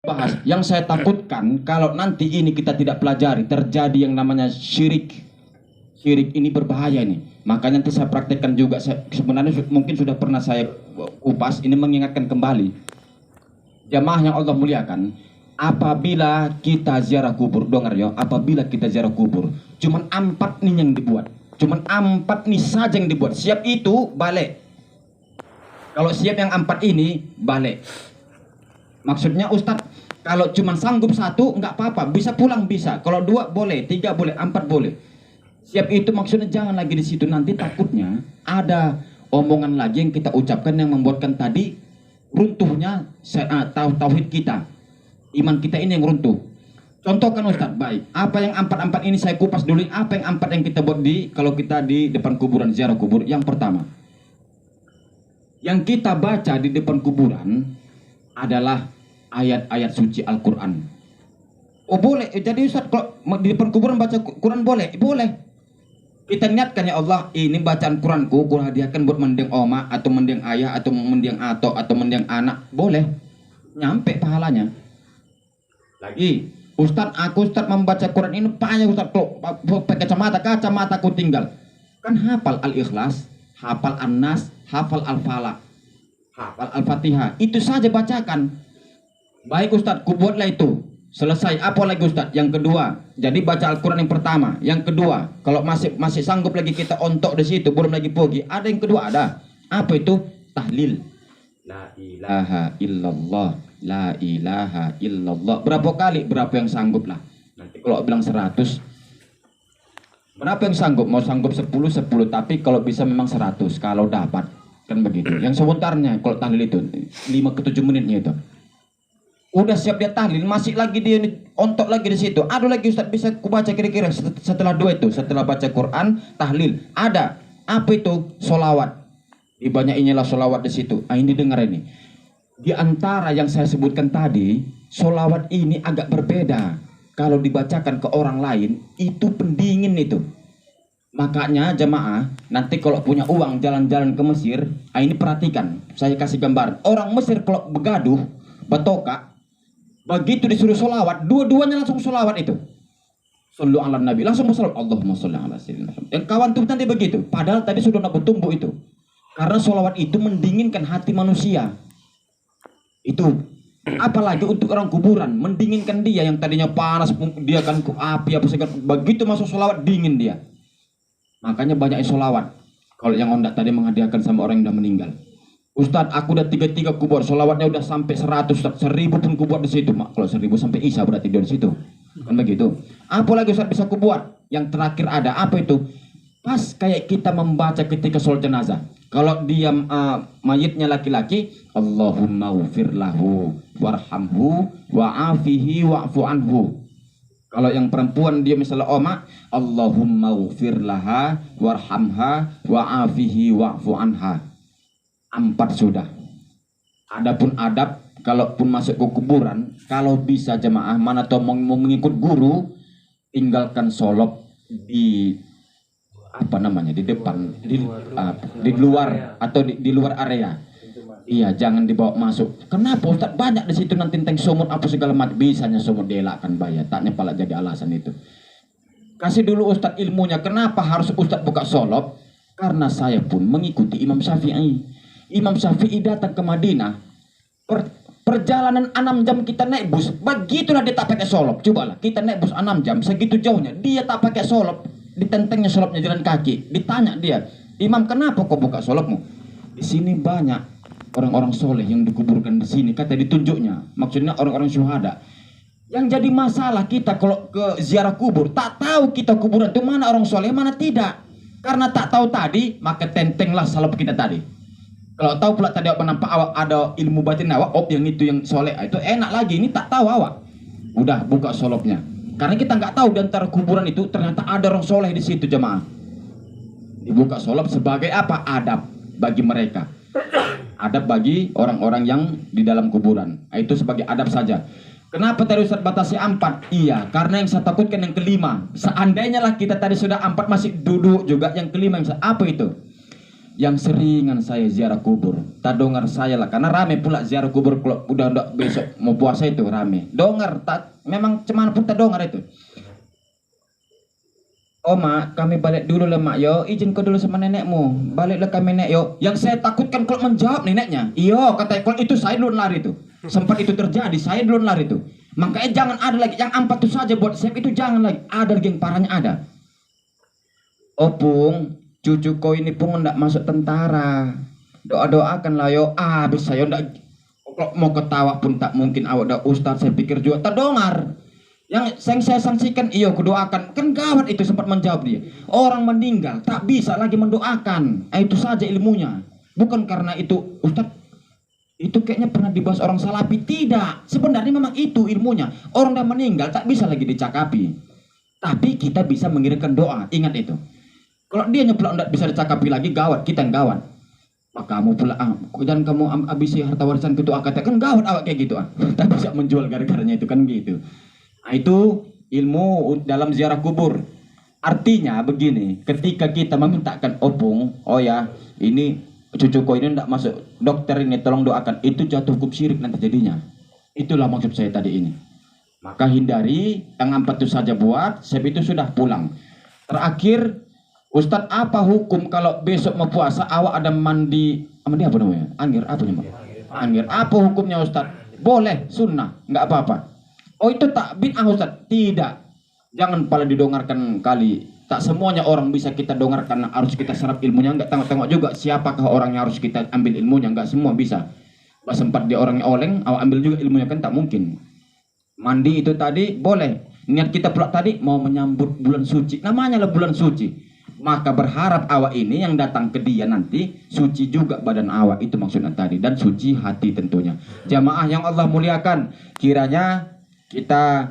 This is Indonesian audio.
bahas. Yang saya takutkan kalau nanti ini kita tidak pelajari, terjadi yang namanya syirik. Syirik ini berbahaya ini. Makanya nanti saya praktekkan juga. Sebenarnya mungkin sudah pernah saya upas. Ini mengingatkan kembali jamaah yang Allah muliakan. Apabila kita ziarah kubur, dengar ya, apabila kita ziarah kubur, cuman 4 nih yang dibuat. Cuman 4 nih saja yang dibuat. Siap itu balik. Kalau siap yang 4 ini balik. Maksudnya Ustadz, kalau cuma sanggup 1 nggak apa-apa, bisa pulang bisa. Kalau 2 boleh, 3 boleh, 4 boleh. Siap itu maksudnya jangan lagi di situ, nanti takutnya ada omongan lagi yang kita ucapkan yang membuatkan tadi runtuhnya tauhid kita, iman kita ini yang runtuh. Contohkan Ustadz, baik. Apa yang 4 ini saya kupas dulu. Apa yang 4 yang kita buat kalau kita di depan kuburan ziarah kubur? Yang pertama, yang kita baca di depan kuburan adalah ayat-ayat suci Al-Quran. Oh boleh, jadi Ustaz kalau di depan kuburan baca Quran boleh? Boleh. Kita niatkan ya Allah, ini bacaan Quranku, ku hadiahkan buat mendiang oma, atau mendiang ayah, atau mendiang atau mendiang anak. Boleh. Nyampe pahalanya. Lagi, Ustaz membaca Quran ini payah Ustaz, pakai kacamata ku tinggal. Kan hafal Al-Ikhlas, hafal An-Nas, hafal Al-Falaq, hafal Al-Fatihah, itu saja bacakan. Baik Ustadz, kubuatlah itu. Selesai. Apa lagi Ustadz? Yang kedua, jadi baca Al-Quran yang pertama. Yang kedua, kalau masih sanggup lagi kita ontok di situ, belum lagi pergi. Ada yang kedua, ada. Apa itu? Tahlil. La ilaha illallah, la ilaha illallah. Berapa kali? Berapa yang sanggup lah. Nanti kalau bilang 100, berapa yang sanggup? Mau sanggup 10, tapi kalau bisa memang 100 kalau dapat. Kan begitu. Yang sebentarnya kalau tahlil itu 5 ke 7 menitnya itu. Udah siap dia tahlil, masih lagi dia ontok lagi di situ. Ada lagi Ustaz, bisa kubaca kira-kira setelah 2 itu, setelah baca Quran, tahlil. Ada. Apa itu? Solawat. Dibanyakinya solawat di situ. Ini dengar ini. Di antara yang saya sebutkan tadi, solawat ini agak berbeda. Kalau dibacakan ke orang lain, itu pendingin itu. Makanya jamaah, nanti kalau punya uang jalan-jalan ke Mesir, ini perhatikan, saya kasih gambar. Orang Mesir kalau begaduh, batoka, begitu disuruh solawat, dua-duanya langsung solawat itu. Sallu ala Nabi, langsung solawat. Allahumma sholli ala sayyidina. Yang kawan tuh nanti begitu, padahal tadi sudah nak bertumbuh itu. Karena solawat itu mendinginkan hati manusia. Itu. Apalagi untuk orang kuburan, mendinginkan dia yang tadinya panas, dia kan api apa segala. Begitu masuk solawat, dingin dia. Makanya banyak solawat. Kalau yang ondak tadi menghadiahkan sama orang yang sudah meninggal. Ustadz, aku udah 3 kubur, solawatnya udah sampai 100, 1000 pun kubuat di situ. Kalau 1000 sampai Isya berarti di situ. Kan begitu. Apa lagi Ustadz bisa kubuat? Yang terakhir ada apa itu? Pas kayak kita membaca ketika sholat jenazah. Kalau dia mayitnya laki-laki, Allahumma ufir lahu warhamhu wa'afihi wa'fu anhu. Kalau yang perempuan dia misalnya oma, Allahumma ufir laha warhamha wa'afihi wa'fu anha. 4 sudah. Adapun adab, kalaupun masuk ke kuburan, kalau bisa jemaah mana atau mau mengikut guru, tinggalkan solok di apa namanya, di depan, di luar atau di luar area. Iya, jangan dibawa masuk. Kenapa Ustaz? Banyak di situ nanti tentang sumut apa segala macam. Bisanya sumut dielakkan bayar. Taknya pala jadi alasan itu. Kasih dulu Ustaz ilmunya. Kenapa harus Ustaz buka solok? Karena saya pun mengikuti Imam Syafi'i. Imam Syafi'i datang ke Madinah. Perjalanan 6 jam kita naik bus. Begitulah dia tak pakai solok. Cobalah kita naik bus 6 jam. Segitu jauhnya. Dia tak pakai solok. Ditentengnya soloknya jalan kaki. Ditanya dia, Imam kenapa kau buka solokmu? Di sini banyak orang-orang soleh yang dikuburkan di sini. Kata ditunjuknya. Maksudnya orang-orang syuhada. Yang jadi masalah kita kalau ke ziarah kubur. Tak tahu kita kuburan itu mana orang soleh, mana tidak. Karena tak tahu tadi, maka tentenglah salep kita tadi. Kalau tahu pula tadi awak nampak awak ada ilmu batin awak, yang itu yang soleh, itu enak lagi. Ini tak tahu awak. Udah buka soloknya. Karena kita nggak tahu di antara kuburan itu ternyata ada orang soleh di situ jemaah. Dibuka solok sebagai apa? Adab bagi mereka. Adab bagi orang-orang yang di dalam kuburan. Itu sebagai adab saja. Kenapa tadi Ustaz batasi 4? Iya, karena yang saya takutkan yang kelima. Seandainya lah kita tadi sudah 4 masih duduk juga, yang kelima yang apa itu? Yang seringan saya ziarah kubur, tak dongar saya lah, karena rame pula ziarah kubur kalau udah besok mau puasa itu rame. Dongar, tak memang cuman pun tak dongar itu. Oh mak, kami balik dulu lah mak yo, izin kau dulu sama nenekmu, baliklah kami nek yo. Yang saya takutkan kalau menjawab neneknya, iyo kata kalau itu saya duluan lari itu, sempat itu terjadi saya duluan lari itu. Makanya jangan ada lagi yang ampat itu saja buat saya itu jangan lagi, ada lagi yang parahnya ada. Opung, cucu kau ini pun ndak masuk tentara, doakan lah yo, bisa yo ndak mau ketawa pun tak mungkin awak dah ustaz saya pikir juga tak dongar. Yang saya sanksikan, iyo kudoakan, kan gawat itu sempat menjawab dia. Orang meninggal tak bisa lagi mendoakan, itu saja ilmunya. Bukan karena itu, Ustaz, itu kayaknya pernah dibahas orang Salafi. Tidak, sebenarnya memang itu ilmunya. Orang yang meninggal tak bisa lagi dicakapi. Tapi kita bisa mengirimkan doa, ingat itu. Kalau dia nyeplak tidak bisa dicakapi lagi, gawat, kita yang gawat. Maka kamu pula, dan kamu habisi harta warisan itu kan gawat awak kayak gitu. Tak bisa menjual gara-garanya itu kan gitu. Nah, itu ilmu dalam ziarah kubur. Artinya begini, ketika kita memintakan opung, oh ya, ini cucuku ini tidak masuk dokter ini, tolong doakan, itu jatuh hukum syirik nanti jadinya. Itulah maksud saya tadi ini. Maka hindari yang ampat itu saja buat, sebab itu sudah pulang. Terakhir, Ustadz, apa hukum kalau besok mau puasa awak ada mandi apa namanya? Angger apa namanya? Angger. Apa hukumnya Ustadz? Boleh, sunnah, nggak apa-apa. Oh itu tak bid'ah Ustaz? Tidak. Jangan pala didongarkan kali. Tak semuanya orang bisa kita dongarkan, harus kita serap ilmunya. Enggak tengok-tengok juga siapakah orang yang harus kita ambil ilmunya. Enggak semua bisa. Pas sempat dia orangnya oleng, awak ambil juga ilmunya kan tak mungkin. Mandi itu tadi boleh. Niat kita pula tadi mau menyambut bulan suci. Namanya lah bulan suci. Maka berharap awak ini yang datang ke dia nanti suci juga badan awak, itu maksudnya tadi, dan suci hati tentunya. Jamaah yang Allah muliakan, kiranya kita